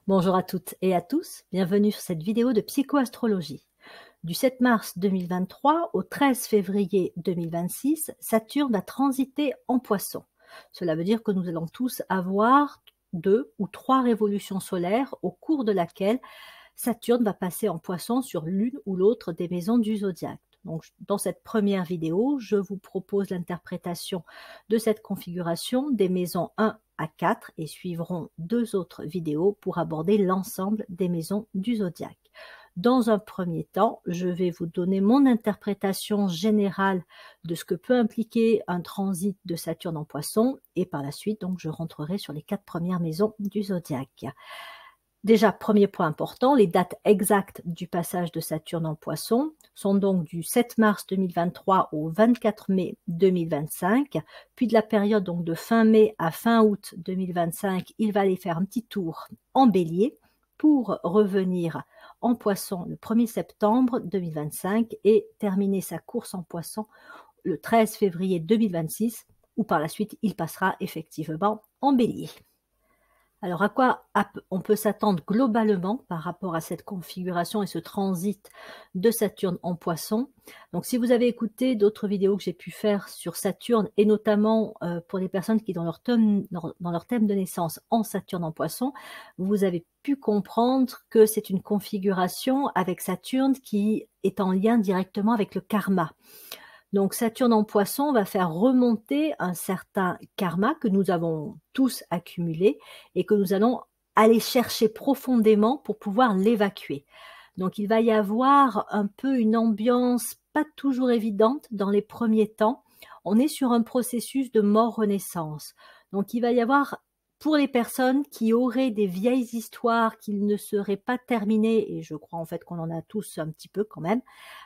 Bonjour à toutes et à tous, bienvenue sur cette vidéo de psychoastrologie. Du 7 mars 2023 au 13 février 2026, Saturne va transiter en Poisson. Cela veut dire que nous allons tous avoir 2 ou 3 révolutions solaires au cours de laquelle Saturne va passer en Poisson sur l'une ou l'autre des maisons du zodiaque. Donc, dans cette première vidéo, je vous propose l'interprétation de cette configuration des maisons 1 à 4 et suivront 2 autres vidéos pour aborder l'ensemble des maisons du zodiaque. Dans un premier temps, je vais vous donner mon interprétation générale de ce que peut impliquer un transit de Saturne en Poisson et par la suite, donc, je rentrerai sur les 4 premières maisons du zodiaque. Déjà, premier point important, les dates exactes du passage de Saturne en Poisson sont donc du 7 mars 2023 au 24 mai 2025, puis de la période donc de fin mai à fin août 2025, il va aller faire un petit tour en Bélier pour revenir en Poisson le 1er septembre 2025 et terminer sa course en Poisson le 13 février 2026, où par la suite il passera effectivement en Bélier. Alors, à quoi on peut s'attendre globalement par rapport à cette configuration et ce transit de Saturne en Poisson? Donc, si vous avez écouté d'autres vidéos que j'ai pu faire sur Saturne, et notamment pour les personnes qui, dans leur thème de naissance en Saturne en Poisson, vous avez pu comprendre que c'est une configuration avec Saturne qui est en lien directement avec le karma. Donc Saturne en Poisson va faire remonter un certain karma que nous avons tous accumulé et que nous allons aller chercher profondément pour pouvoir l'évacuer. Donc il va y avoir un peu une ambiance pas toujours évidente dans les premiers temps. On est sur un processus de mort-renaissance. Donc il va y avoir, pour les personnes qui auraient des vieilles histoires qui ne seraient pas terminées, et je crois en fait qu'on en a tous un petit peu quand même,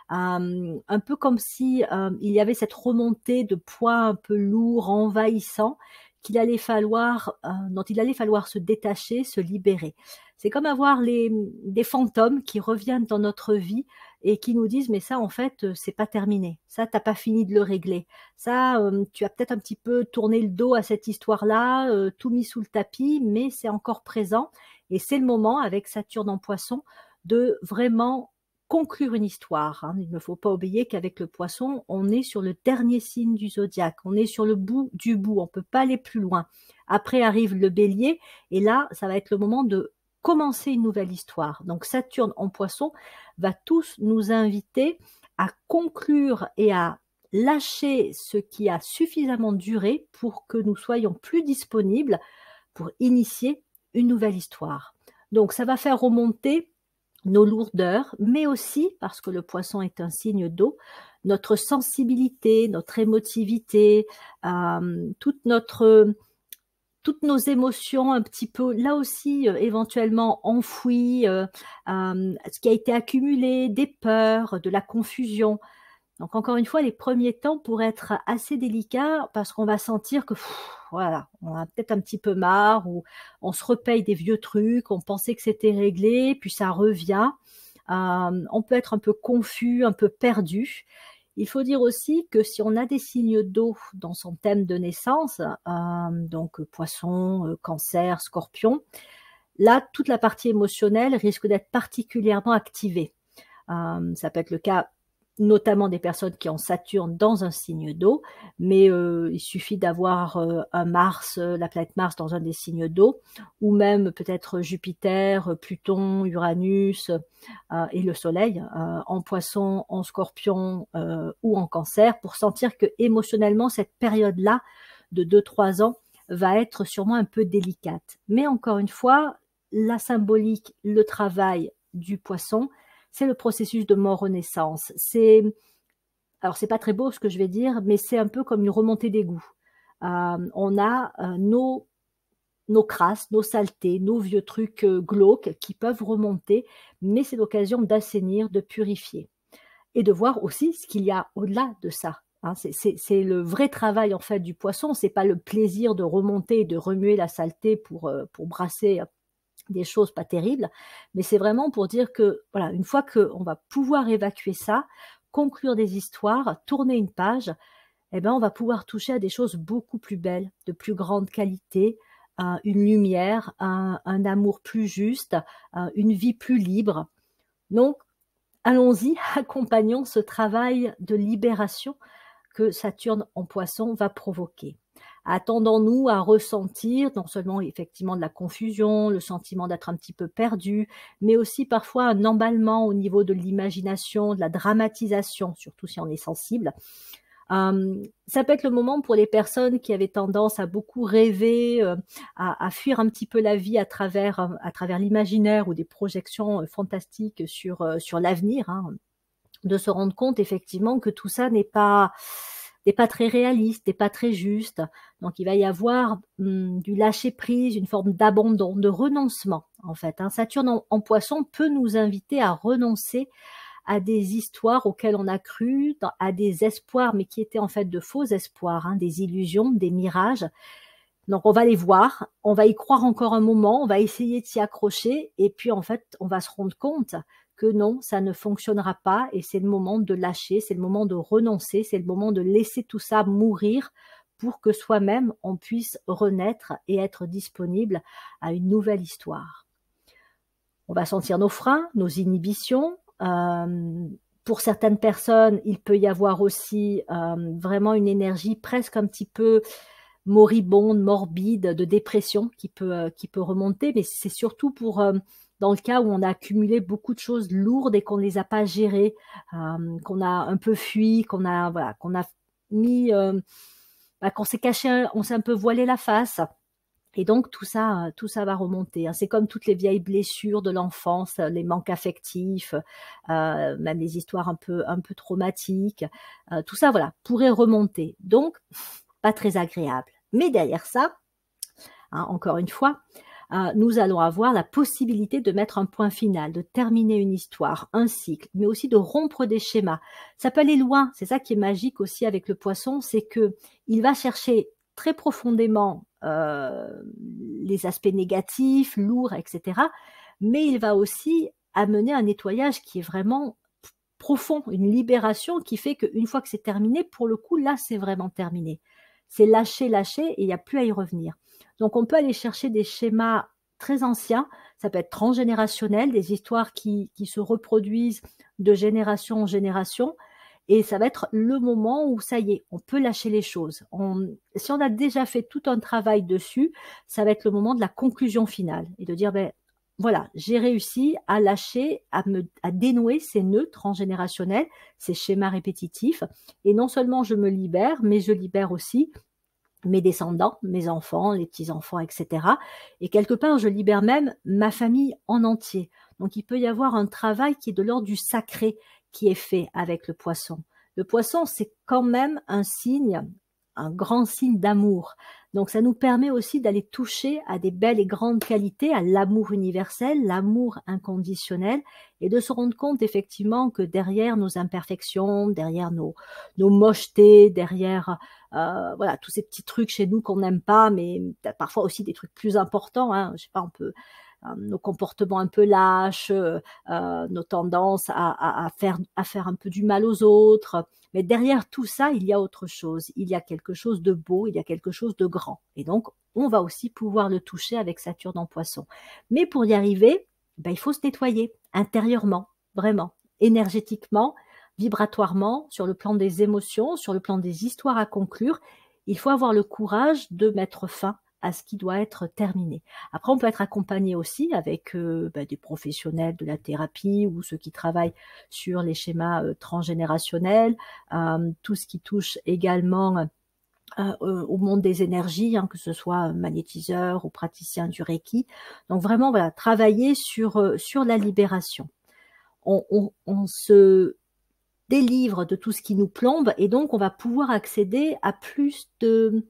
un peu comme si il y avait cette remontée de poids un peu lourd, envahissant, dont il allait falloir se détacher, se libérer. C'est comme avoir des fantômes qui reviennent dans notre vie et qui nous disent mais ça en fait c'est pas terminé, ça t'as pas fini de le régler, ça tu as peut-être un petit peu tourné le dos à cette histoire-là, tout mis sous le tapis, mais c'est encore présent et c'est le moment avec Saturne en Poisson de vraiment conclure une histoire. Il ne faut pas oublier qu'avec le Poisson, on est sur le dernier signe du zodiaque, on est sur le bout du bout, on ne peut pas aller plus loin. Après arrive le Bélier, et là, ça va être le moment de commencer une nouvelle histoire. Donc Saturne en Poisson va tous nous inviter à conclure et à lâcher ce qui a suffisamment duré pour que nous soyons plus disponibles pour initier une nouvelle histoire. Donc ça va faire remonter nos lourdeurs, mais aussi, parce que le Poisson est un signe d'eau, notre sensibilité, notre émotivité, toutes nos émotions un petit peu, là aussi, éventuellement enfouies, ce qui a été accumulé, des peurs, de la confusion. Donc encore une fois, les premiers temps pourraient être assez délicats parce qu'on va sentir que voilà, on a peut-être un petit peu marre ou on se repaye des vieux trucs, on pensait que c'était réglé, puis ça revient. On peut être un peu confus, un peu perdu. Il faut dire aussi que si on a des signes d'eau dans son thème de naissance, donc Poisson, Cancer, Scorpion, là, toute la partie émotionnelle risque d'être particulièrement activée. Ça peut être le cas notamment des personnes qui ont Saturne dans un signe d'eau, mais il suffit d'avoir un Mars, la planète Mars dans un des signes d'eau, ou même peut-être Jupiter, Pluton, Uranus et le Soleil en Poisson, en Scorpion ou en Cancer, pour sentir que émotionnellement cette période-là de 2-3 ans va être sûrement un peu délicate. Mais encore une fois, la symbolique, le travail du Poisson, c'est le processus de mort-renaissance. Alors c'est pas très beau ce que je vais dire, mais c'est un peu comme une remontée d'égout. On a nos crasses, nos saletés, nos vieux trucs glauques qui peuvent remonter, mais c'est l'occasion d'assainir, de purifier. Et de voir aussi ce qu'il y a au-delà de ça. C'est le vrai travail en fait du Poisson, c'est pas le plaisir de remonter et de remuer la saleté pour brasser des choses pas terribles, mais c'est vraiment pour dire que voilà, une fois qu'on va pouvoir évacuer ça, conclure des histoires, tourner une page, eh ben on va pouvoir toucher à des choses beaucoup plus belles, de plus grande qualité, une lumière, un amour plus juste, une vie plus libre. Donc, allons-y, accompagnons ce travail de libération que Saturne en Poisson va provoquer. Attendons-nous à ressentir non seulement effectivement de la confusion, le sentiment d'être un petit peu perdu, mais aussi parfois un emballement au niveau de l'imagination, de la dramatisation, surtout si on est sensible. Ça peut être le moment pour les personnes qui avaient tendance à beaucoup rêver, à fuir un petit peu la vie à travers l'imaginaire ou des projections fantastiques sur l'avenir, hein, de se rendre compte effectivement que tout ça n'est pas très réaliste, n'est pas très juste. Donc il va y avoir du lâcher prise, une forme d'abandon, de renoncement en fait. Hein. Saturne en Poisson peut nous inviter à renoncer à des histoires auxquelles on a cru, à des espoirs, mais qui étaient en fait de faux espoirs, hein, des illusions, des mirages. Donc on va les voir, on va y croire encore un moment, on va essayer de s'y accrocher, et puis en fait on va se rendre compte que non, ça ne fonctionnera pas, et c'est le moment de lâcher, c'est le moment de renoncer, c'est le moment de laisser tout ça mourir pour que soi-même on puisse renaître et être disponible à une nouvelle histoire. On va sentir nos freins, nos inhibitions. Pour certaines personnes, il peut y avoir aussi vraiment une énergie presque un petit peu moribonde, morbide, de dépression qui peut remonter, mais c'est surtout pour dans le cas où on a accumulé beaucoup de choses lourdes et qu'on ne les a pas gérées, qu'on a un peu fui, qu'on a mis, qu'on s'est caché, on s'est un peu voilé la face. Et donc tout ça va remonter. Hein. C'est comme toutes les vieilles blessures de l'enfance, les manques affectifs, même les histoires un peu traumatiques. Tout ça, voilà, pourrait remonter. Donc pas très agréable. Mais derrière ça, hein, encore une fois, nous allons avoir la possibilité de mettre un point final, de terminer une histoire, un cycle, mais aussi de rompre des schémas. Ça peut aller loin. C'est ça qui est magique aussi avec le Poisson, c'est que il va chercher très profondément les aspects négatifs, lourds, etc. Mais il va aussi amener un nettoyage qui est vraiment profond, une libération qui fait qu'une fois que c'est terminé, pour le coup, là, c'est vraiment terminé. C'est lâcher, et il n'y a plus à y revenir. Donc, on peut aller chercher des schémas très anciens, ça peut être transgénérationnel, des histoires qui se reproduisent de génération en génération, et ça va être le moment où ça y est, on peut lâcher les choses. Si on a déjà fait tout un travail dessus, ça va être le moment de la conclusion finale et de dire, ben voilà, j'ai réussi à lâcher, à dénouer ces nœuds transgénérationnels, ces schémas répétitifs, et non seulement je me libère, mais je libère aussi mes descendants, mes enfants, les petits-enfants, etc. Et quelque part, je libère même ma famille en entier. Donc, il peut y avoir un travail qui est de l'ordre du sacré qui est fait avec le Poisson. Le Poisson, c'est quand même un signe, un grand signe d'amour. Donc, ça nous permet aussi d'aller toucher à des belles et grandes qualités, à l'amour universel, l'amour inconditionnel, et de se rendre compte effectivement que derrière nos imperfections, derrière nos mochetés, derrière voilà, tous ces petits trucs chez nous qu'on n'aime pas, mais parfois aussi des trucs plus importants, hein, je sais pas, on peut nos comportements un peu lâches, nos tendances à faire un peu du mal aux autres. Mais derrière tout ça, il y a autre chose. Il y a quelque chose de beau, il y a quelque chose de grand. Et donc, on va aussi pouvoir le toucher avec Saturne en Poisson. Mais pour y arriver, ben, il faut se nettoyer intérieurement, vraiment, énergétiquement, vibratoirement, sur le plan des émotions, sur le plan des histoires à conclure. Il faut avoir le courage de mettre fin à ce qui doit être terminé. Après, on peut être accompagné aussi avec des professionnels de la thérapie ou ceux qui travaillent sur les schémas transgénérationnels, tout ce qui touche également au monde des énergies, hein, que ce soit magnétiseur ou praticien du Reiki. Donc vraiment, voilà, travailler sur la libération. On se délivre de tout ce qui nous plombe et donc on va pouvoir accéder à plus de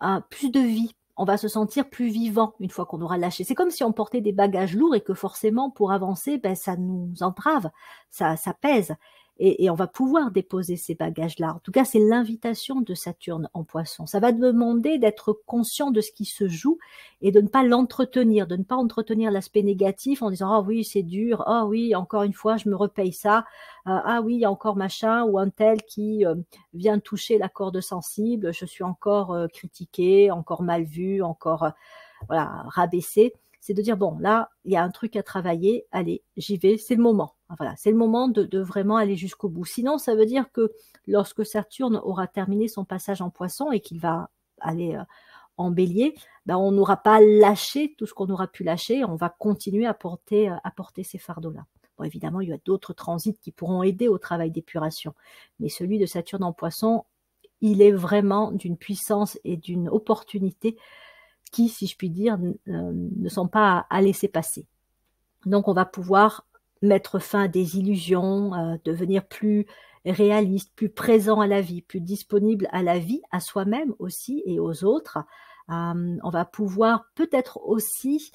vie. On va se sentir plus vivant une fois qu'on aura lâché. C'est comme si on portait des bagages lourds et que forcément, pour avancer, ben, ça nous entrave, ça pèse. Et on va pouvoir déposer ces bagages-là. En tout cas, c'est l'invitation de Saturne en Poisson. Ça va demander d'être conscient de ce qui se joue et de ne pas l'entretenir, de ne pas entretenir l'aspect négatif en disant « Ah oui, c'est dur. Ah oui, encore une fois, je me repaye ça. Ah oui, il y a encore machin ou un tel qui vient toucher la corde sensible. Je suis encore critiqué, encore mal vu, encore… voilà, rabaisser. C'est de dire, bon, là, il y a un truc à travailler, allez, j'y vais, c'est le moment. Voilà, c'est le moment de vraiment aller jusqu'au bout. Sinon, ça veut dire que lorsque Saturne aura terminé son passage en Poisson et qu'il va aller en Bélier, ben, on n'aura pas lâché tout ce qu'on aura pu lâcher, on va continuer à porter ces fardeaux-là. Bon, évidemment, il y a d'autres transits qui pourront aider au travail d'épuration, mais celui de Saturne en Poisson, il est vraiment d'une puissance et d'une opportunité qui, si je puis dire, ne sont pas à laisser passer. Donc, on va pouvoir mettre fin à des illusions, devenir plus réaliste, plus présent à la vie, plus disponible à la vie, à soi-même aussi et aux autres. On va pouvoir peut-être aussi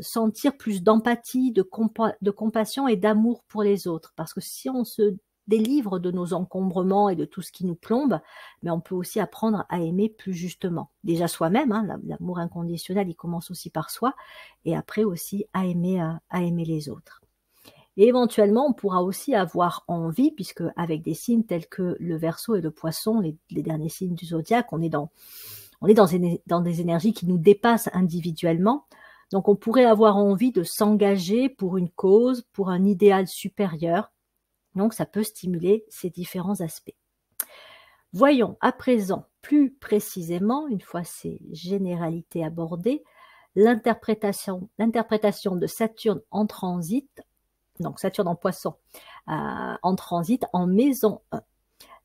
sentir plus d'empathie, de compassion et d'amour pour les autres. Parce que si on se délivre de nos encombrements et de tout ce qui nous plombe, mais on peut aussi apprendre à aimer plus justement. Déjà soi-même, hein, l'amour inconditionnel, il commence aussi par soi, et après aussi à aimer les autres. Et éventuellement, on pourra aussi avoir envie, puisque avec des signes tels que le Verseau et le Poisson, les derniers signes du zodiaque, on est dans des énergies qui nous dépassent individuellement. Donc on pourrait avoir envie de s'engager pour une cause, pour un idéal supérieur. Donc ça peut stimuler ces différents aspects. Voyons à présent plus précisément, une fois ces généralités abordées, l'interprétation de Saturne en transit, donc Saturne en Poisson, en transit en maison 1.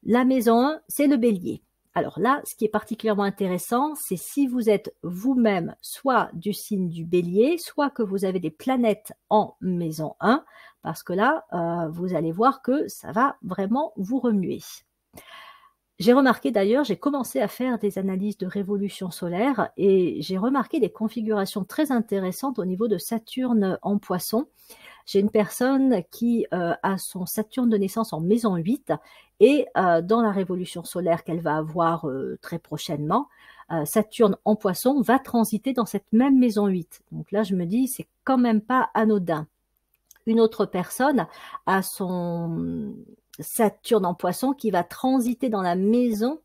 La maison 1, c'est le Bélier. Alors là, ce qui est particulièrement intéressant, c'est si vous êtes vous-même soit du signe du Bélier, soit que vous avez des planètes en maison 1, parce que là, vous allez voir que ça va vraiment vous remuer. J'ai remarqué d'ailleurs, j'ai commencé à faire des analyses de révolution solaire et j'ai remarqué des configurations très intéressantes au niveau de Saturne en Poisson. J'ai une personne qui a son Saturne de naissance en maison 8 et dans la révolution solaire qu'elle va avoir très prochainement, Saturne en Poisson va transiter dans cette même maison 8. Donc là, je me dis, c'est quand même pas anodin. Une autre personne a son Saturne en Poisson qui va transiter dans la maison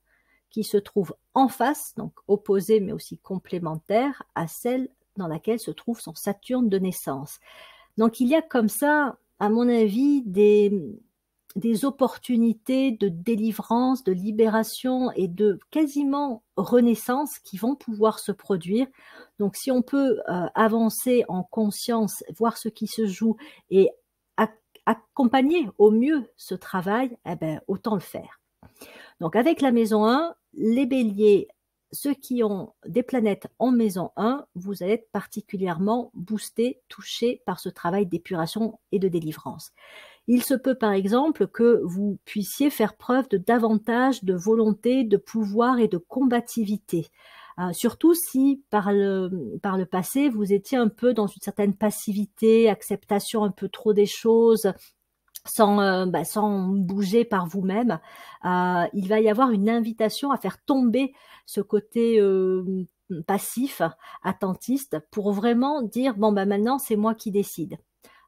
qui se trouve en face, donc opposée mais aussi complémentaire à celle dans laquelle se trouve son Saturne de naissance. Donc il y a comme ça, à mon avis, des opportunités de délivrance, de libération et de quasiment renaissance qui vont pouvoir se produire. Donc si on peut avancer en conscience, voir ce qui se joue et accompagner au mieux ce travail, eh ben, autant le faire. Donc avec la maison 1, les béliers, ceux qui ont des planètes en maison 1, vous allez être particulièrement boostés, touchés par ce travail d'épuration et de délivrance. Il se peut par exemple que vous puissiez faire preuve de davantage de volonté, de pouvoir et de combativité. Surtout si par le passé, vous étiez un peu dans une certaine passivité, acceptation un peu trop des choses, sans bouger par vous-même. Il va y avoir une invitation à faire tomber ce côté passif, attentiste, pour vraiment dire, bon, maintenant, c'est moi qui décide.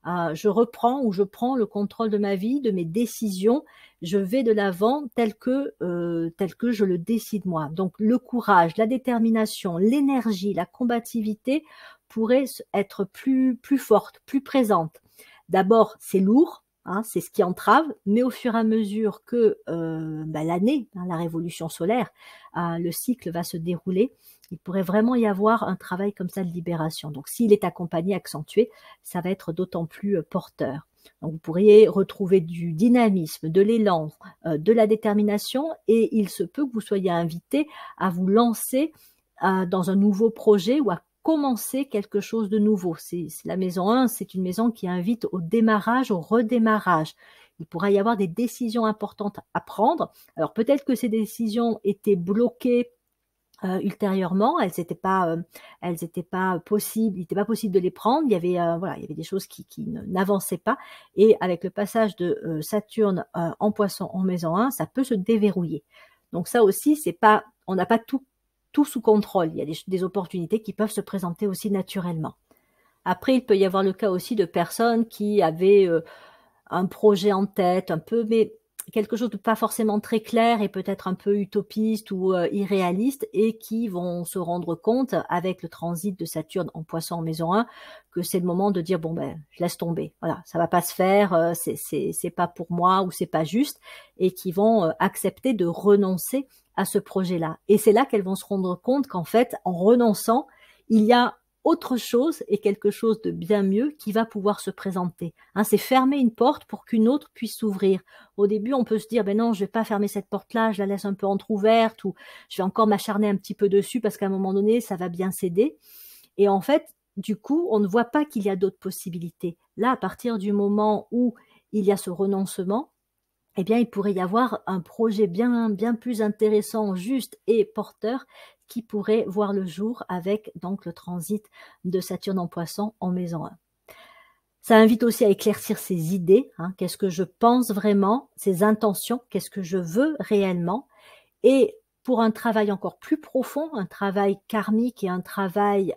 Je reprends ou je prends le contrôle de ma vie, de mes décisions, je vais de l'avant tel que je le décide moi. Donc le courage, la détermination, l'énergie, la combativité pourraient être plus fortes, plus présentes. D'abord, c'est lourd, hein, c'est ce qui entrave, mais au fur et à mesure que l'année, la révolution solaire, le cycle va se dérouler, il pourrait vraiment y avoir un travail comme ça de libération. Donc s'il est accompagné, accentué, ça va être d'autant plus porteur. Donc vous pourriez retrouver du dynamisme, de l'élan, de la détermination, et il se peut que vous soyez invité à vous lancer dans un nouveau projet ou à commencer quelque chose de nouveau. La maison 1, c'est une maison qui invite au démarrage, au redémarrage. Il pourra y avoir des décisions importantes à prendre. Alors peut-être que ces décisions étaient bloquées ultérieurement, elles n'étaient pas possibles, il n'était pas possible de les prendre. Il y avait des choses qui n'avançaient pas. Et avec le passage de Saturne en Poisson en maison 1, ça peut se déverrouiller. Donc ça aussi, on n'a pas tout sous contrôle. Il y a des opportunités qui peuvent se présenter aussi naturellement. Après, il peut y avoir le cas aussi de personnes qui avaient un projet en tête, un peu, mais quelque chose de pas forcément très clair et peut-être un peu utopiste ou irréaliste, et qui vont se rendre compte avec le transit de Saturne en Poisson en maison 1 que c'est le moment de dire bon ben je laisse tomber, voilà, ça va pas se faire, c'est pas pour moi ou c'est pas juste, et qui vont accepter de renoncer à ce projet-là. Et c'est là qu'elles vont se rendre compte qu'en fait, en renonçant, il y a autre chose et quelque chose de bien mieux qui va pouvoir se présenter. Hein, c'est fermer une porte pour qu'une autre puisse s'ouvrir. Au début, on peut se dire, ben non, je vais pas fermer cette porte-là, je la laisse un peu entrouverte, ou je vais encore m'acharner un petit peu dessus parce qu'à un moment donné, ça va bien céder. Et en fait, du coup, on ne voit pas qu'il y a d'autres possibilités. Là, à partir du moment où il y a ce renoncement, eh bien, il pourrait y avoir un projet bien plus intéressant, juste et porteur qui pourrait voir le jour avec donc le transit de Saturne en Poisson en maison 1. Ça invite aussi à éclaircir ses idées, hein, qu'est-ce que je pense vraiment, ses intentions, qu'est-ce que je veux réellement. Et pour un travail encore plus profond, un travail karmique et un travail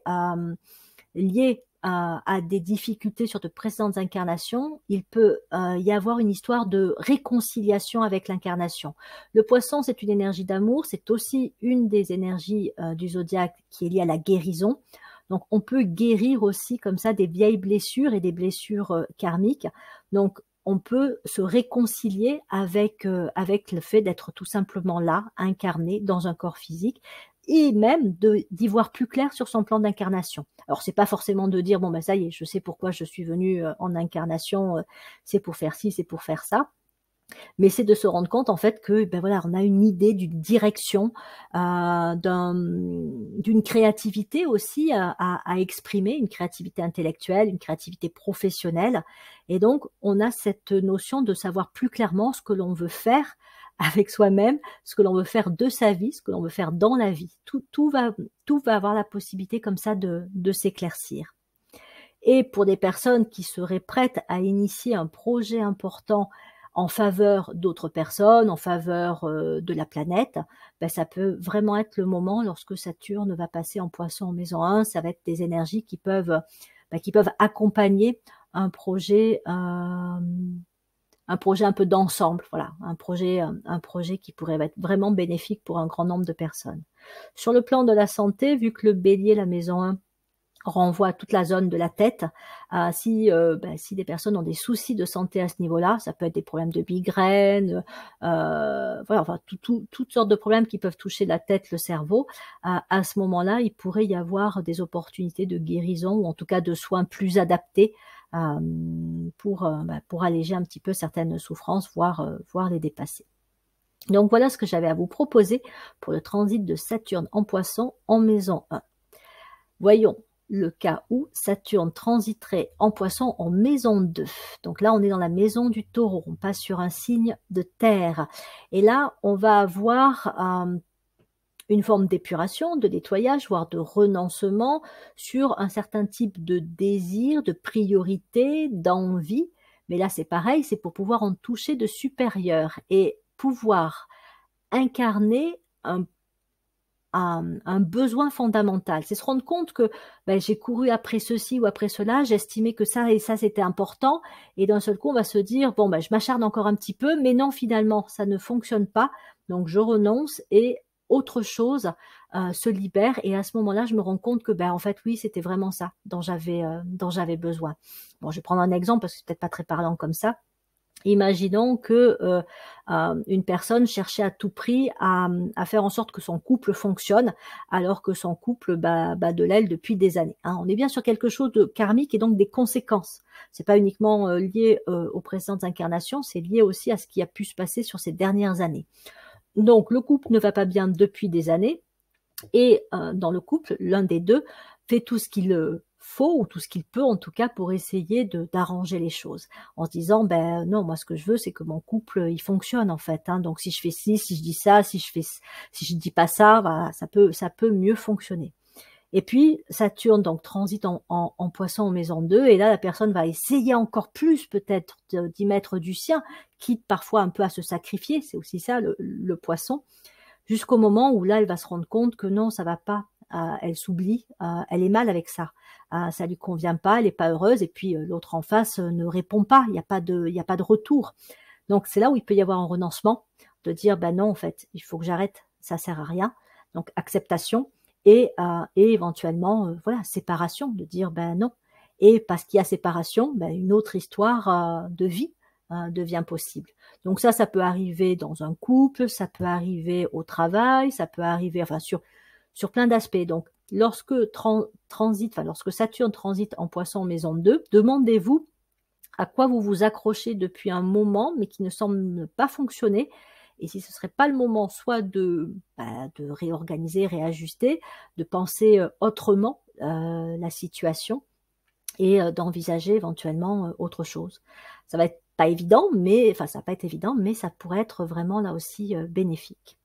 lié à des difficultés sur de précédentes incarnations, il peut y avoir une histoire de réconciliation avec l'incarnation. Le Poisson, c'est une énergie d'amour, c'est aussi une des énergies du zodiaque qui est liée à la guérison. Donc, on peut guérir aussi comme ça des vieilles blessures et des blessures karmiques. Donc, on peut se réconcilier avec le fait d'être tout simplement là, incarné dans un corps physique, et même d'y voir plus clair sur son plan d'incarnation. Alors, c'est pas forcément de dire, bon, ben ça y est, je sais pourquoi je suis venue en incarnation, c'est pour faire ci, c'est pour faire ça. Mais c'est de se rendre compte, en fait, que, ben voilà, on a une idée d'une direction, d'une créativité aussi à exprimer, une créativité intellectuelle, une créativité professionnelle. Et donc, on a cette notion de savoir plus clairement ce que l'on veut faire avec soi-même, ce que l'on veut faire de sa vie, ce que l'on veut faire dans la vie. Tout va avoir la possibilité comme ça de s'éclaircir. Et pour des personnes qui seraient prêtes à initier un projet important en faveur d'autres personnes, en faveur de la planète, ben ça peut vraiment être le moment lorsque Saturne va passer en Poisson en maison 1. Ça va être des énergies qui peuvent accompagner un projet un peu d'ensemble, voilà, un projet qui pourrait être vraiment bénéfique pour un grand nombre de personnes. Sur le plan de la santé, vu que le Bélier, la maison 1, renvoie à toute la zone de la tête, si des personnes ont des soucis de santé à ce niveau-là, ça peut être des problèmes de migraine, voilà, enfin toutes sortes de problèmes qui peuvent toucher la tête, le cerveau. À ce moment-là, il pourrait y avoir des opportunités de guérison, ou en tout cas de soins plus adaptés pour alléger un petit peu certaines souffrances, voire les dépasser. Donc voilà ce que j'avais à vous proposer pour le transit de Saturne en Poisson en maison 1. Voyons le cas où Saturne transiterait en Poisson en maison 2. Donc là, on est dans la maison du Taureau, on passe sur un signe de terre. Et là, on va avoir une forme d'épuration, de nettoyage, voire de renoncement sur un certain type de désir, de priorité, d'envie. Mais là, c'est pareil, c'est pour pouvoir en toucher de supérieur et pouvoir incarner un besoin fondamental. C'est se rendre compte que j'ai couru après ceci ou après cela, j'estimais que ça et ça c'était important, et d'un seul coup on va se dire bon je m'acharne encore un petit peu, mais non, finalement ça ne fonctionne pas, donc je renonce et autre chose se libère, et à ce moment-là je me rends compte que en fait oui, c'était vraiment ça dont j'avais besoin. Bon, je vais prendre un exemple parce que c'est peut-être pas très parlant comme ça. Imaginons que une personne cherchait à tout prix à faire en sorte que son couple fonctionne, alors que son couple bat de l'aile depuis des années. Hein. On est bien sur quelque chose de karmique et donc des conséquences. C'est pas uniquement lié aux précédentes incarnations, c'est lié aussi à ce qui a pu se passer sur ces dernières années. Donc le couple ne va pas bien depuis des années, et dans le couple, l'un des deux fait tout ce qu'il faut, ou tout ce qu'il peut en tout cas, pour essayer d'arranger les choses, en se disant non, moi ce que je veux c'est que mon couple il fonctionne en fait, hein, donc si je fais ci, si je dis ça, si je dis pas ça, voilà, ça peut mieux fonctionner. Et puis Saturne donc transite en Poisson en maison 2, et là la personne va essayer encore plus peut-être d'y mettre du sien, quitte parfois un peu à se sacrifier, c'est aussi ça le Poisson, jusqu'au moment où là elle va se rendre compte que non, ça va pas, elle s'oublie, elle est mal avec ça, ça lui convient pas, elle est pas heureuse, et puis l'autre en face ne répond pas, il y a pas de retour. Donc c'est là où il peut y avoir un renoncement, de dire ben non en fait, il faut que j'arrête, ça sert à rien. Donc acceptation et éventuellement voilà, séparation, de dire ben non. Et parce qu'il y a séparation, ben, une autre histoire de vie devient possible. Donc ça peut arriver dans un couple, ça peut arriver au travail, ça peut arriver enfin sur plein d'aspects. Donc lorsque lorsque Saturne transite en Poisson maison 2, demandez-vous à quoi vous vous accrochez depuis un moment, mais qui ne semble ne pas fonctionner. Et si ce ne serait pas le moment, soit de réorganiser, réajuster, de penser autrement la situation et d'envisager éventuellement autre chose. Ça va être pas évident, mais enfin ça va pas être évident, mais ça pourrait être vraiment là aussi bénéfique.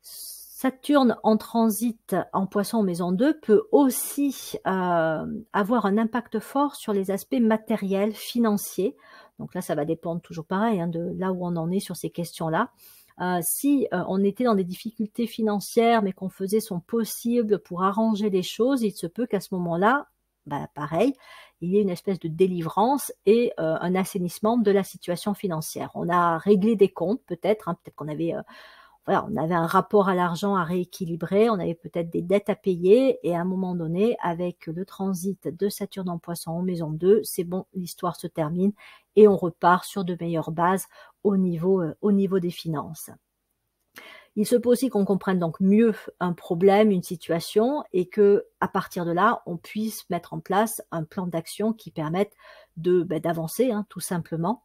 Saturne en transit en Poisson en maison 2 peut aussi avoir un impact fort sur les aspects matériels, financiers. Donc là, ça va dépendre toujours pareil hein, de là où on en est sur ces questions-là. Si on était dans des difficultés financières, mais qu'on faisait son possible pour arranger les choses, il se peut qu'à ce moment-là, bah, pareil, il y ait une espèce de délivrance et un assainissement de la situation financière. On a réglé des comptes peut-être, hein, peut-être qu'on avait voilà, on avait un rapport à l'argent à rééquilibrer, on avait peut-être des dettes à payer, et à un moment donné, avec le transit de Saturne en Poisson en maison 2, c'est bon, l'histoire se termine et on repart sur de meilleures bases au niveau des finances. Il se peut aussi qu'on comprenne donc mieux un problème, une situation, et que à partir de là, on puisse mettre en place un plan d'action qui permette d'avancer, hein, tout simplement.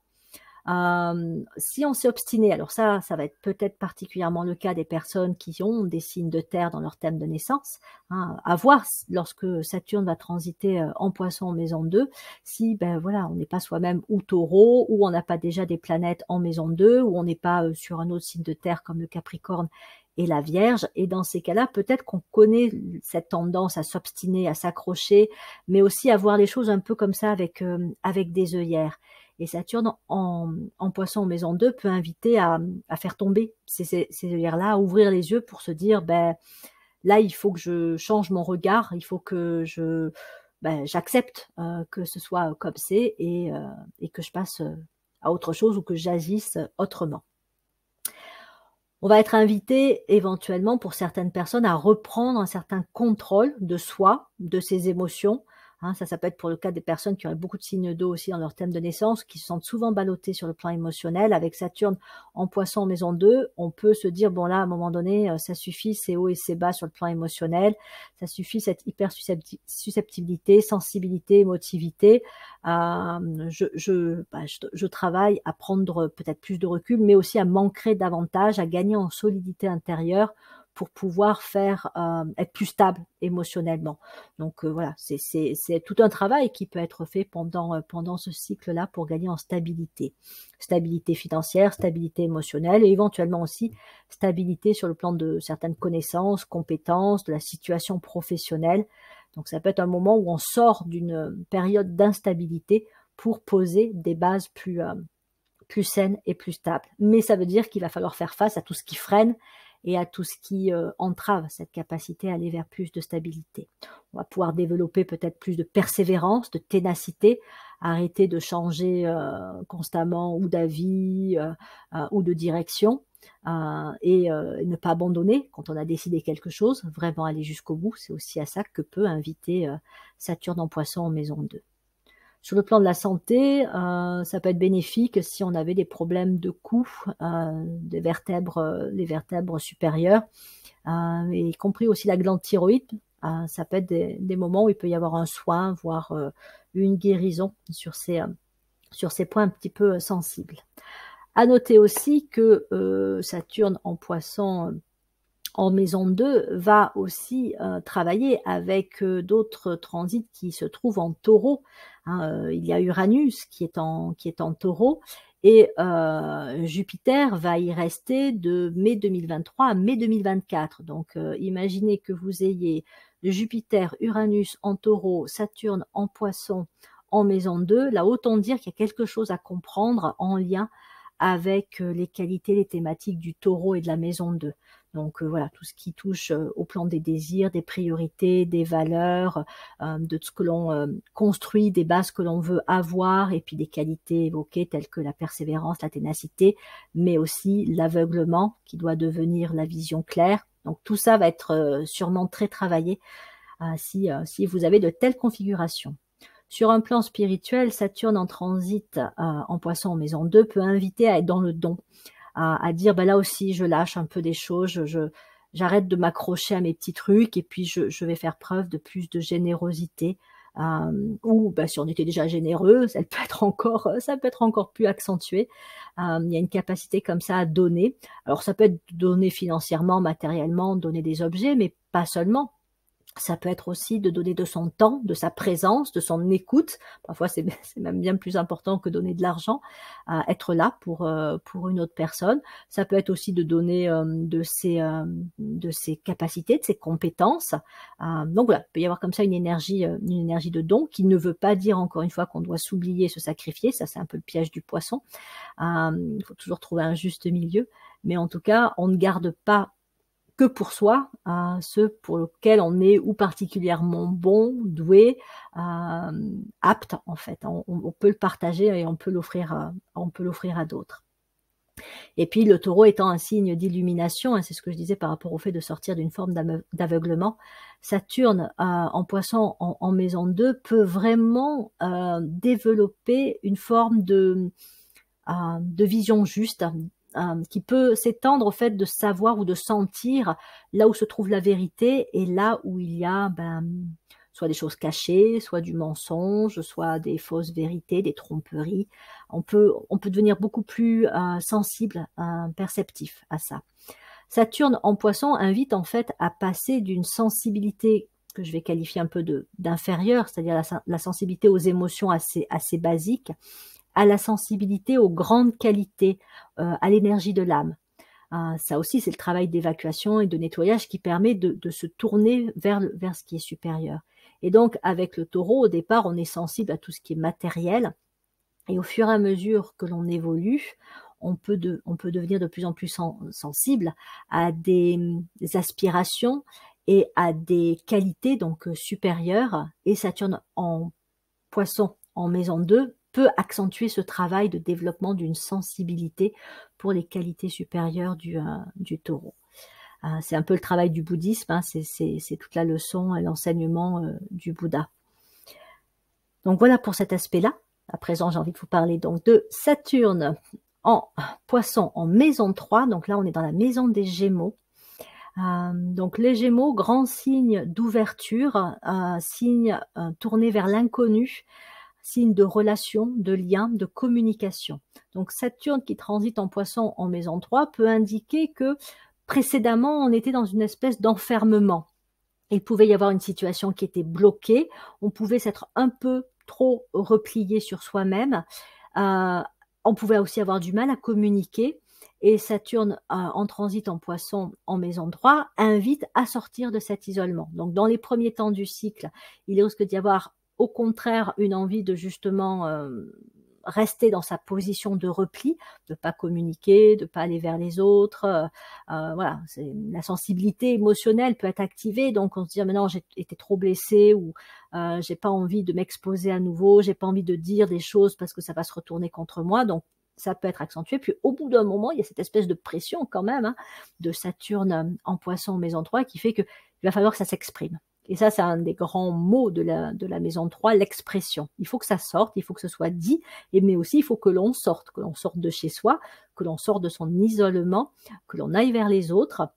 Si on s'est obstiné, alors ça va être peut-être particulièrement le cas des personnes qui ont des signes de terre dans leur thème de naissance, hein, à voir lorsque Saturne va transiter en Poisson en maison 2, si ben voilà, on n'est pas soi-même ou Taureau, ou on n'a pas déjà des planètes en maison 2, ou on n'est pas sur un autre signe de terre comme le Capricorne et la Vierge, et dans ces cas-là, peut-être qu'on connaît cette tendance à s'obstiner, à s'accrocher, mais aussi à voir les choses un peu comme ça avec des œillères. Et Saturne en Poisson en maison 2 peut inviter à faire tomber ces œillères-là, à ouvrir les yeux pour se dire, ben, là, il faut que je change mon regard, il faut que j'accepte que ce soit comme c'est et que je passe à autre chose ou que j'agisse autrement. On va être invité éventuellement pour certaines personnes à reprendre un certain contrôle de soi, de ses émotions. Hein, ça peut être pour le cas des personnes qui auraient beaucoup de signes d'eau aussi dans leur thème de naissance, qui se sentent souvent ballottées sur le plan émotionnel. Avec Saturne en Poisson en maison 2, on peut se dire, bon là, à un moment donné, ça suffit, c'est haut et c'est bas sur le plan émotionnel, ça suffit cette hyper susceptibilité, sensibilité, émotivité. Je travaille à prendre peut-être plus de recul, mais aussi à m'ancrer davantage, à gagner en solidité intérieure pour pouvoir être plus stable émotionnellement. Donc voilà, c'est tout un travail qui peut être fait pendant ce cycle-là pour gagner en stabilité. Stabilité financière, stabilité émotionnelle et éventuellement aussi stabilité sur le plan de certaines connaissances, compétences, de la situation professionnelle. Donc ça peut être un moment où on sort d'une période d'instabilité pour poser des bases plus saines et plus stables. Mais ça veut dire qu'il va falloir faire face à tout ce qui freine et à tout ce qui entrave cette capacité à aller vers plus de stabilité. On va pouvoir développer peut-être plus de persévérance, de ténacité, arrêter de changer constamment ou d'avis ou de direction et ne pas abandonner quand on a décidé quelque chose, vraiment aller jusqu'au bout. C'est aussi à ça que peut inviter Saturne en Poisson en maison 2. Sur le plan de la santé, ça peut être bénéfique si on avait des problèmes de cou, des vertèbres, les vertèbres supérieures, y compris aussi la glande thyroïde. Ça peut être des moments où il peut y avoir un soin, voire une guérison sur ces points un petit peu sensibles. À noter aussi que Saturne en Poisson en maison 2 va aussi travailler avec d'autres transits qui se trouvent en Taureau. Hein, il y a Uranus qui est en Taureau et Jupiter va y rester de mai 2023 à mai 2024. Donc imaginez que vous ayez Jupiter, Uranus en Taureau, Saturne en Poisson en maison 2. Là, autant dire qu'il y a quelque chose à comprendre en lien avec les qualités, les thématiques du Taureau et de la maison 2. Donc voilà, tout ce qui touche au plan des désirs, des priorités, des valeurs, de ce que l'on construit, des bases que l'on veut avoir, et puis des qualités évoquées telles que la persévérance, la ténacité, mais aussi l'aveuglement qui doit devenir la vision claire. Donc tout ça va être sûrement très travaillé si vous avez de telles configurations. Sur un plan spirituel, Saturne en transit en Poisson en maison 2 peut inviter à être dans le don, à dire là aussi je lâche un peu des choses, j'arrête de m'accrocher à mes petits trucs et puis je vais faire preuve de plus de générosité. Ou si on était déjà généreux, ça peut être encore plus accentué. Il y a une capacité comme ça à donner. Alors ça peut être donner financièrement, matériellement, donner des objets, mais pas seulement. Ça peut être aussi de donner de son temps, de sa présence, de son écoute. Parfois, c'est même bien plus important que donner de l'argent, être là pour une autre personne. Ça peut être aussi de donner de ses capacités, de ses compétences. Donc voilà, il peut y avoir comme ça une énergie de don qui ne veut pas dire, encore une fois, qu'on doit s'oublier, se sacrifier. Ça, c'est un peu le piège du Poisson. Il faut toujours trouver un juste milieu. Mais en tout cas, on ne garde pas que pour soi, ceux pour lesquels on est ou particulièrement bon, doué, apte en fait. On peut le partager et on peut l'offrir à d'autres. Et puis le Taureau étant un signe d'illumination, c'est ce que je disais par rapport au fait de sortir d'une forme d'aveuglement, Saturne en Poisson en maison 2 peut vraiment développer une forme de vision juste, qui peut s'étendre au fait de savoir ou de sentir là où se trouve la vérité et là où il y a soit des choses cachées, soit du mensonge, soit des fausses vérités, des tromperies. On peut devenir beaucoup plus sensible, perceptif à ça. Saturne en Poisson invite en fait à passer d'une sensibilité que je vais qualifier un peu d'inférieure, c'est-à-dire la sensibilité aux émotions assez basiques, à la sensibilité aux grandes qualités, à l'énergie de l'âme. Ça aussi, c'est le travail d'évacuation et de nettoyage qui permet de se tourner vers ce qui est supérieur. Et donc, avec le Taureau, au départ, on est sensible à tout ce qui est matériel. Et au fur et à mesure que l'on évolue, on peut devenir de plus en plus sensible à des aspirations et à des qualités donc supérieures. Et Saturne en Poisson en maison 2 peut accentuer ce travail de développement d'une sensibilité pour les qualités supérieures du Taureau. C'est un peu le travail du bouddhisme, c'est toute la leçon et l'enseignement du Bouddha. Donc voilà pour cet aspect-là. À présent, j'ai envie de vous parler donc de Saturne en Poisson en maison 3. Donc là, on est dans la maison des Gémeaux. Donc les Gémeaux, grand signe d'ouverture, signe tourné vers l'inconnu, signe de relation, de lien, de communication. Donc Saturne qui transite en Poisson en maison 3 peut indiquer que précédemment on était dans une espèce d'enfermement. Il pouvait y avoir une situation qui était bloquée, on pouvait s'être un peu trop replié sur soi-même, on pouvait aussi avoir du mal à communiquer. Et Saturne en transit en Poisson en maison 3 invite à sortir de cet isolement. Donc dans les premiers temps du cycle, il risque d'y avoir au contraire une envie de justement rester dans sa position de repli, de pas communiquer, de pas aller vers les autres. Voilà, la sensibilité émotionnelle peut être activée, donc on se dit maintenant j'ai été trop blessée ou j'ai pas envie de m'exposer à nouveau, j'ai pas envie de dire des choses parce que ça va se retourner contre moi. Donc ça peut être accentué. Puis au bout d'un moment, il y a cette espèce de pression quand même de Saturne en Poisson en maison 3 qui fait qu'il va falloir que ça s'exprime. Et ça, c'est un des grands mots de la maison 3, l'expression. Il faut que ça sorte, il faut que ce soit dit, mais aussi il faut que l'on sorte de chez soi, que l'on sorte de son isolement, que l'on aille vers les autres.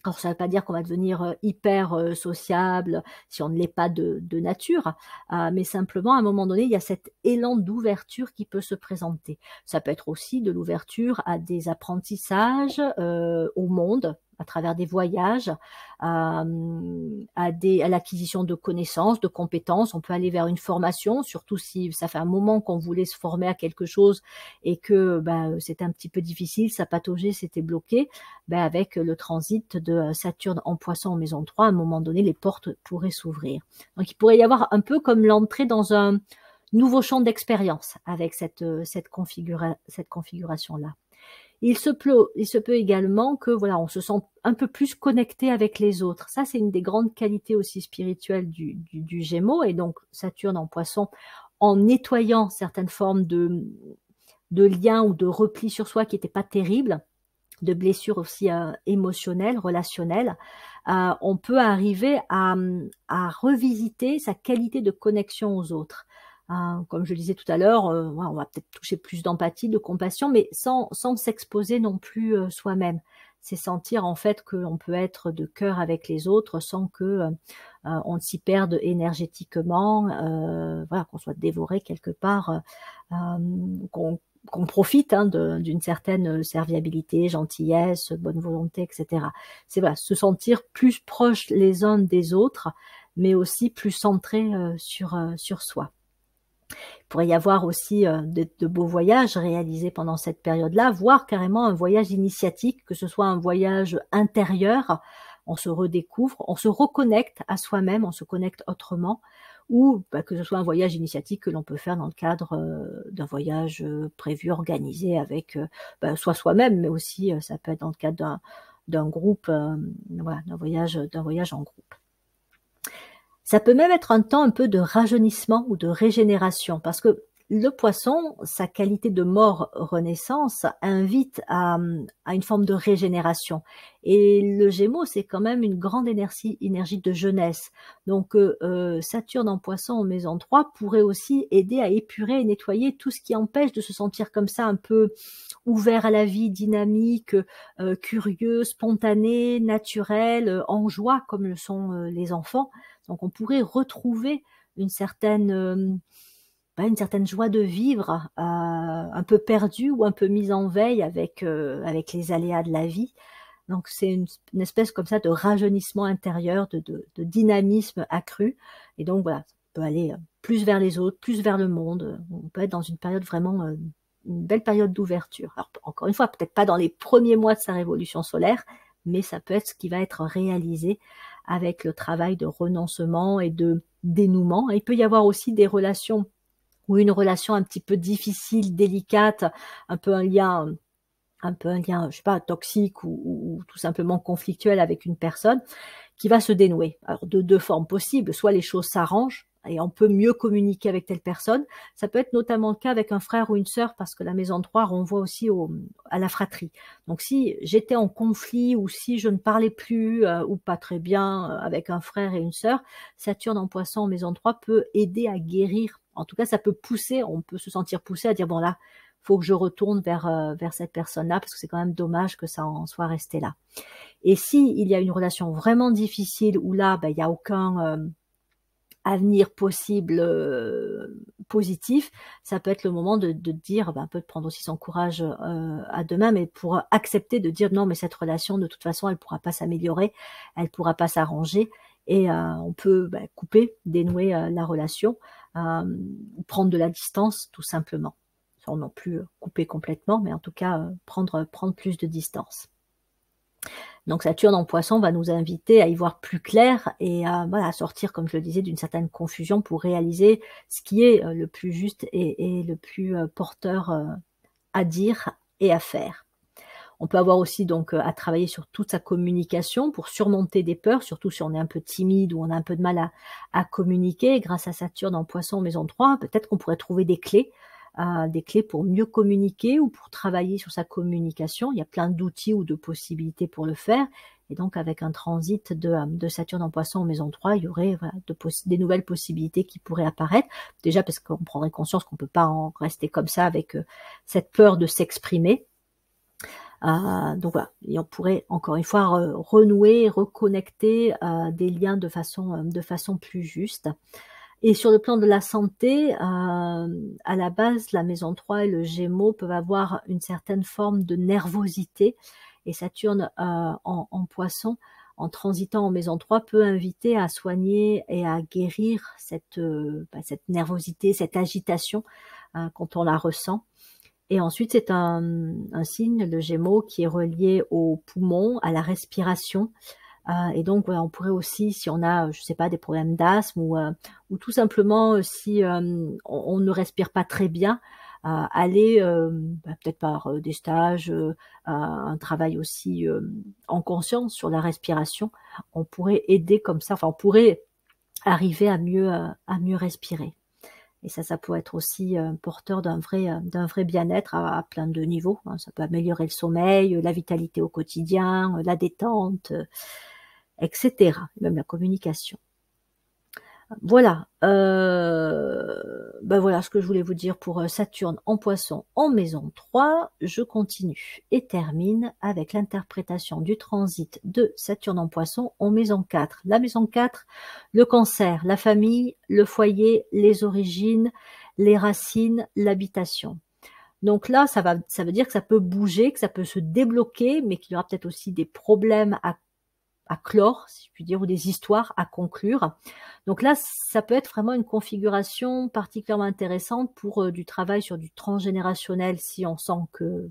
Alors, ça ne veut pas dire qu'on va devenir hyper sociable si on ne l'est pas de nature, mais simplement, à un moment donné, il y a cet élan d'ouverture qui peut se présenter. Ça peut être aussi de l'ouverture à des apprentissages au monde, à travers des voyages, à l'acquisition de connaissances, de compétences. On peut aller vers une formation, surtout si ça fait un moment qu'on voulait se former à quelque chose et que c'était un petit peu difficile, ça pataugeait, c'était bloqué. Avec le transit de Saturne en Poisson en maison 3, à un moment donné, les portes pourraient s'ouvrir. Donc, il pourrait y avoir un peu comme l'entrée dans un nouveau champ d'expérience avec cette configuration-là. Il se peut également que voilà, on se sente un peu plus connecté avec les autres. Ça, c'est une des grandes qualités aussi spirituelles du Gémeaux. Et donc, Saturne en Poisson, en nettoyant certaines formes de liens ou de repli sur soi qui n'étaient pas terribles, de blessures aussi émotionnelles, relationnelles, on peut arriver à revisiter sa qualité de connexion aux autres. Comme je le disais tout à l'heure, on va peut-être toucher plus d'empathie, de compassion, mais sans s'exposer non plus soi-même. C'est sentir en fait qu'on peut être de cœur avec les autres sans que on s'y perde énergétiquement, voilà, qu'on soit dévoré quelque part, qu'on profite d'une certaine serviabilité, gentillesse, bonne volonté, etc. C'est voilà, se sentir plus proche les uns des autres, mais aussi plus centré sur soi. Il pourrait y avoir aussi de beaux voyages réalisés pendant cette période-là, voire carrément un voyage initiatique, que ce soit un voyage intérieur, on se redécouvre, on se reconnecte à soi-même, on se connecte autrement, ou que ce soit un voyage initiatique que l'on peut faire dans le cadre d'un voyage prévu, organisé avec soit soi-même, mais aussi ça peut être dans le cadre d'un groupe, voilà, d'un voyage en groupe. Ça peut même être un temps un peu de rajeunissement ou de régénération, parce que le Poisson, sa qualité de mort-renaissance invite à une forme de régénération. Et le Gémeaux, c'est quand même une grande énergie de jeunesse. Donc Saturne en Poisson en maison 3 pourrait aussi aider à épurer et nettoyer tout ce qui empêche de se sentir comme ça un peu ouvert à la vie, dynamique, curieux, spontané, naturel, en joie comme le sont les enfants. Donc on pourrait retrouver une certaine joie de vivre, un peu perdue ou un peu mise en veille avec les aléas de la vie. Donc c'est une espèce comme ça de rajeunissement intérieur, de dynamisme accru. Et donc voilà, ça peut aller plus vers les autres, plus vers le monde. On peut être dans une période vraiment, une belle période d'ouverture. Alors encore une fois, peut-être pas dans les premiers mois de sa révolution solaire, mais ça peut être ce qui va être réalisé avec le travail de renoncement et de dénouement. Et il peut y avoir aussi des relations ou une relation un petit peu difficile, délicate, un peu un lien, je sais pas, toxique ou tout simplement conflictuel avec une personne qui va se dénouer. Alors de deux formes possibles, soit les choses s'arrangent et on peut mieux communiquer avec telle personne. Ça peut être notamment le cas avec un frère ou une sœur, parce que la maison 3 renvoie aussi à la fratrie. Donc si j'étais en conflit ou si je ne parlais plus ou pas très bien avec un frère et une sœur, Saturne en Poisson en maison 3 peut aider à guérir. En tout cas, ça peut pousser, on peut se sentir poussé à dire, bon là, faut que je retourne vers cette personne-là, parce que c'est quand même dommage que ça en soit resté là. Et si il y a une relation vraiment difficile, où là, il n'y a aucun avenir possible positif, ça peut être le moment de dire, un peu de prendre aussi son courage à deux mains, mais pour accepter de dire non, mais cette relation, de toute façon, elle pourra pas s'améliorer, elle pourra pas s'arranger, et on peut couper, dénouer la relation, prendre de la distance, tout simplement. Sans non plus couper complètement, mais en tout cas prendre plus de distance. Donc Saturne en Poisson va nous inviter à y voir plus clair et à sortir, comme je le disais, d'une certaine confusion pour réaliser ce qui est le plus juste et le plus porteur à dire et à faire. On peut avoir aussi donc à travailler sur toute sa communication pour surmonter des peurs, surtout si on est un peu timide ou on a un peu de mal à communiquer. Grâce à Saturne en Poisson maison 3, peut-être qu'on pourrait trouver des clés pour mieux communiquer ou pour travailler sur sa communication. Il y a plein d'outils ou de possibilités pour le faire. Et donc, avec un transit de Saturne en Poisson en maison 3, il y aurait des nouvelles possibilités qui pourraient apparaître. Déjà parce qu'on prendrait conscience qu'on ne peut pas en rester comme ça avec cette peur de s'exprimer. Donc voilà, et on pourrait encore une fois renouer, reconnecter des liens de façon plus juste. Et sur le plan de la santé, à la base, la maison 3 et le Gémeaux peuvent avoir une certaine forme de nervosité. Et Saturne en Poisson, en transitant en maison 3, peut inviter à soigner et à guérir cette nervosité, cette agitation quand on la ressent. Et ensuite, c'est un signe, le Gémeaux, qui est relié aux poumons, à la respiration. Et donc, on pourrait aussi, si on a, je sais pas, des problèmes d'asthme ou tout simplement si on ne respire pas très bien, aller, peut-être par des stages, un travail aussi en conscience sur la respiration, on pourrait aider comme ça, enfin on pourrait arriver à mieux respirer. Et ça pourrait être aussi porteur d'un vrai bien-être à plein de niveaux, hein. Ça peut améliorer le sommeil, la vitalité au quotidien, la détente, et cetera, même la communication. Voilà, voilà ce que je voulais vous dire pour Saturne en Poisson en maison 3. Je continue et termine avec l'interprétation du transit de Saturne en Poisson en maison 4. La maison 4, le Cancer, la famille, le foyer, les origines, les racines, l'habitation. Donc là, ça veut dire que ça peut bouger, que ça peut se débloquer, mais qu'il y aura peut-être aussi des problèmes à clore, si je puis dire, ou des histoires à conclure. Donc là, ça peut être vraiment une configuration particulièrement intéressante pour du travail sur du transgénérationnel, si on sent que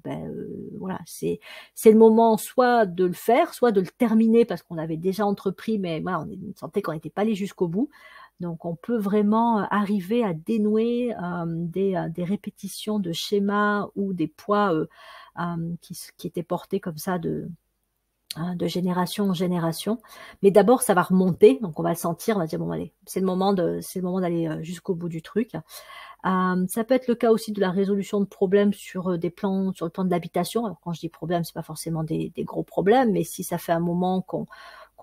voilà, c'est le moment soit de le faire, soit de le terminer parce qu'on avait déjà entrepris, mais voilà, on sentait qu'on n'était pas allé jusqu'au bout. Donc on peut vraiment arriver à dénouer des répétitions de schémas ou des poids qui étaient portés comme ça de génération en génération. Mais d'abord, ça va remonter, donc on va le sentir, on va dire, bon allez, c'est le moment d'aller jusqu'au bout du truc. Ça peut être le cas aussi de la résolution de problèmes sur le plan de l'habitation. Alors quand je dis problème, c'est pas forcément des gros problèmes, mais si ça fait un moment qu'on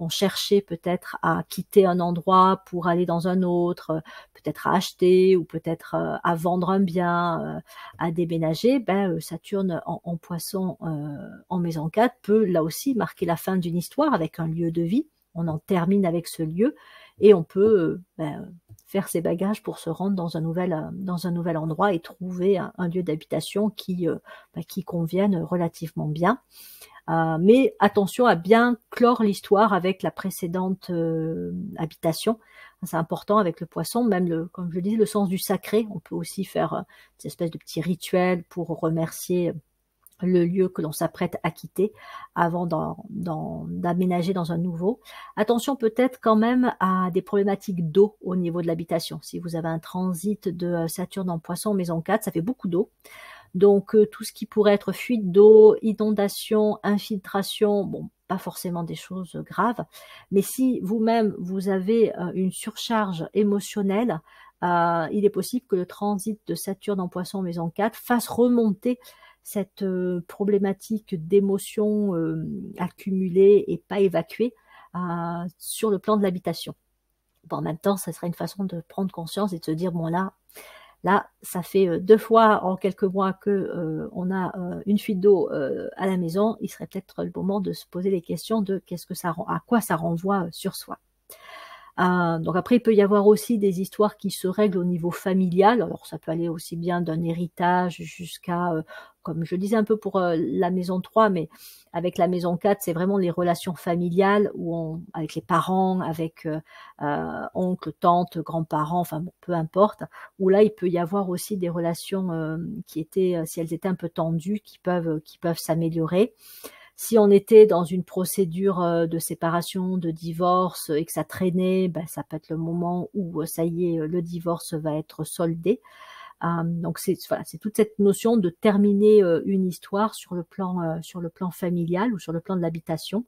cherchait peut-être à quitter un endroit pour aller dans un autre, peut-être à acheter ou peut-être à vendre un bien, à déménager, Saturne en Poisson en maison 4 peut là aussi marquer la fin d'une histoire avec un lieu de vie. On en termine avec ce lieu et on peut faire ses bagages pour se rendre dans un nouvel endroit et trouver un lieu d'habitation qui convienne relativement bien. Mais attention à bien clore l'histoire avec la précédente habitation. C'est important avec le Poisson, même comme je le disais, le sens du sacré. On peut aussi faire des espèces de petits rituels pour remercier le lieu que l'on s'apprête à quitter avant d'aménager dans un nouveau. Attention peut-être quand même à des problématiques d'eau au niveau de l'habitation. Si vous avez un transit de Saturne en Poisson maison 4, ça fait beaucoup d'eau. Donc tout ce qui pourrait être fuite d'eau, inondation, infiltration, bon, pas forcément des choses graves, mais si vous-même vous avez une surcharge émotionnelle, il est possible que le transit de Saturne en Poisson maison 4 fasse remonter cette problématique d'émotions accumulées et pas évacuées sur le plan de l'habitation. Bon, en même temps, ça serait une façon de prendre conscience et de se dire, bon là, ça fait 2 fois en quelques mois que on a une fuite d'eau à la maison. Il serait peut-être le moment de se poser les questions de à quoi ça renvoie sur soi. Donc après, il peut y avoir aussi des histoires qui se règlent au niveau familial. Alors ça peut aller aussi bien d'un héritage jusqu'à, comme je le disais un peu pour la maison 3, mais avec la maison 4, c'est vraiment les relations familiales avec les parents, avec oncles, tantes, grands-parents, enfin bon, peu importe, où là, il peut y avoir aussi des relations si elles étaient un peu tendues, qui peuvent s'améliorer. Si on était dans une procédure de séparation, de divorce et que ça traînait, ça peut être le moment où ça y est, le divorce va être soldé. Donc c'est toute cette notion de terminer une histoire sur le plan familial ou sur le plan de l'habitation.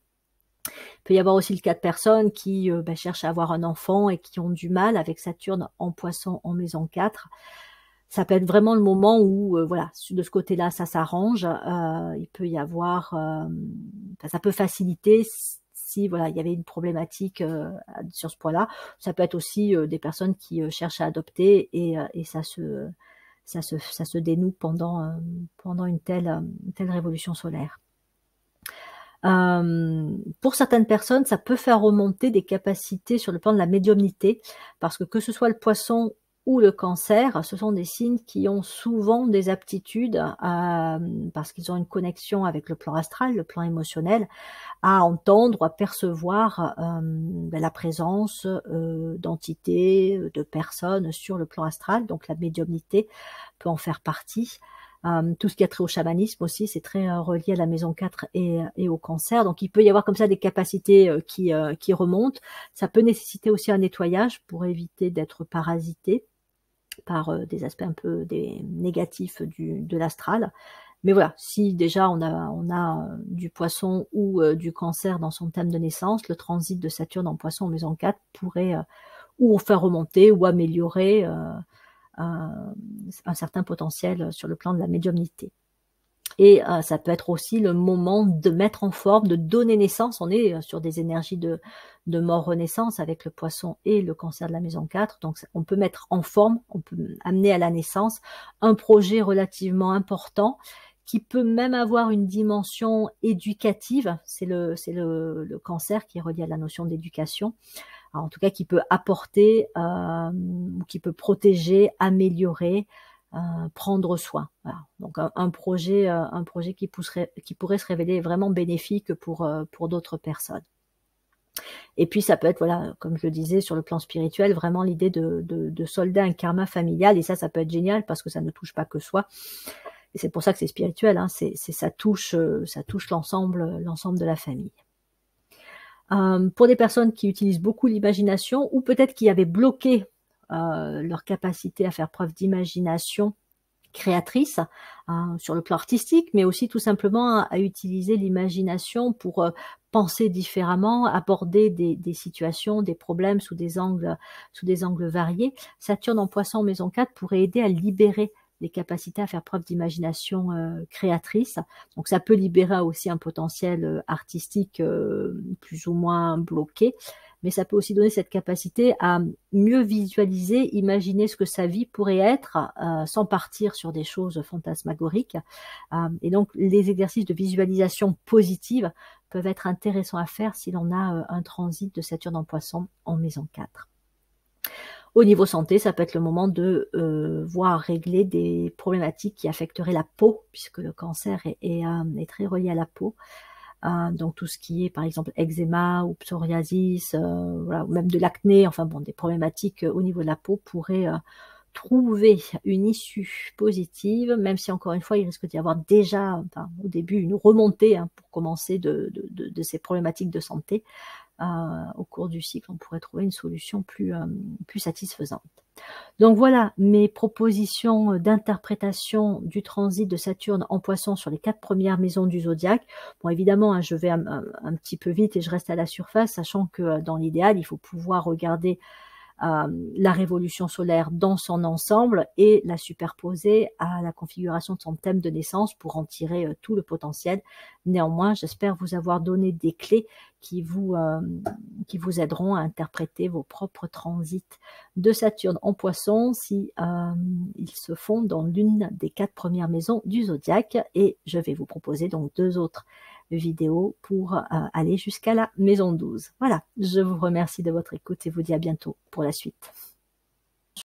Il peut y avoir aussi le cas de personnes qui cherchent à avoir un enfant et qui ont du mal avec Saturne en Poisson en maison 4. Ça peut être vraiment le moment où, voilà, de ce côté-là, ça s'arrange. Il peut y avoir, ça peut faciliter si voilà, il y avait une problématique sur ce point-là. Ça peut être aussi des personnes qui cherchent à adopter et ça se dénoue pendant une telle révolution solaire. Pour certaines personnes, ça peut faire remonter des capacités sur le plan de la médiumnité, parce que ce soit le Poisson ou le Cancer, ce sont des signes qui ont souvent des aptitudes, parce qu'ils ont une connexion avec le plan astral, le plan émotionnel, à entendre ou à percevoir la présence d'entités, de personnes sur le plan astral. Donc la médiumnité peut en faire partie. Tout ce qui a trait au chamanisme aussi, c'est très relié à la maison 4 et au Cancer. Donc il peut y avoir comme ça des capacités qui remontent. Ça peut nécessiter aussi un nettoyage pour éviter d'être parasité. par des aspects un peu négatifs de l'astral. Mais voilà, si déjà on a du poisson ou du cancer dans son thème de naissance, le transit de Saturne en poisson en maison 4 pourrait ou faire remonter ou améliorer un certain potentiel sur le plan de la médiumnité. Et ça peut être aussi le moment de mettre en forme, de donner naissance. On est sur des énergies de mort-renaissance avec le poisson et le cancer de la maison 4. Donc on peut mettre en forme, on peut amener à la naissance un projet relativement important qui peut même avoir une dimension éducative. C'est le cancer qui est relié à la notion d'éducation. En tout cas, qui peut apporter, qui peut protéger, améliorer, prendre soin. Voilà. Donc un projet qui pourrait se révéler vraiment bénéfique pour d'autres personnes. Et puis ça peut être, voilà, comme je le disais, sur le plan spirituel, vraiment l'idée de solder un karma familial. Et ça peut être génial parce que ça ne touche pas que soi. Et c'est pour ça que c'est spirituel. Hein. Ça touche l'ensemble de la famille. Pour des personnes qui utilisent beaucoup l'imagination ou peut-être qui avaient bloqué leur capacité à faire preuve d'imagination créatrice sur le plan artistique, mais aussi tout simplement à utiliser l'imagination pour penser différemment, aborder des situations, des problèmes sous des angles variés. Saturne en Poisson maison 4 pourrait aider à libérer les capacités à faire preuve d'imagination créatrice. Donc ça peut libérer aussi un potentiel artistique plus ou moins bloqué, mais ça peut aussi donner cette capacité à mieux visualiser, imaginer ce que sa vie pourrait être sans partir sur des choses fantasmagoriques. Et donc les exercices de visualisation positive peuvent être intéressants à faire si l'on a un transit de Saturne en Poisson en maison 4. Au niveau santé, ça peut être le moment de voir régler des problématiques qui affecteraient la peau, puisque le cancer est très relié à la peau. Donc tout ce qui est par exemple eczéma ou psoriasis, voilà, ou même de l'acné, enfin bon, des problématiques au niveau de la peau pourraient trouver une issue positive, même si encore une fois il risque d'y avoir déjà au début une remontée pour commencer de ces problématiques de santé. Au cours du cycle, on pourrait trouver une solution plus satisfaisante. Donc voilà mes propositions d'interprétation du transit de Saturne en Poisson sur les 4 premières maisons du zodiaque. Bon, évidemment, je vais un petit peu vite et je reste à la surface, sachant que dans l'idéal, il faut pouvoir regarder la révolution solaire dans son ensemble et la superposer à la configuration de son thème de naissance pour en tirer tout le potentiel. Néanmoins, j'espère vous avoir donné des clés qui vous aideront à interpréter vos propres transits de Saturne en Poisson si ils se font dans l'une des 4 premières maisons du zodiaque. Et je vais vous proposer donc 2 autres vidéos pour aller jusqu'à la maison 12. Voilà, je vous remercie de votre écoute et vous dis à bientôt pour la suite.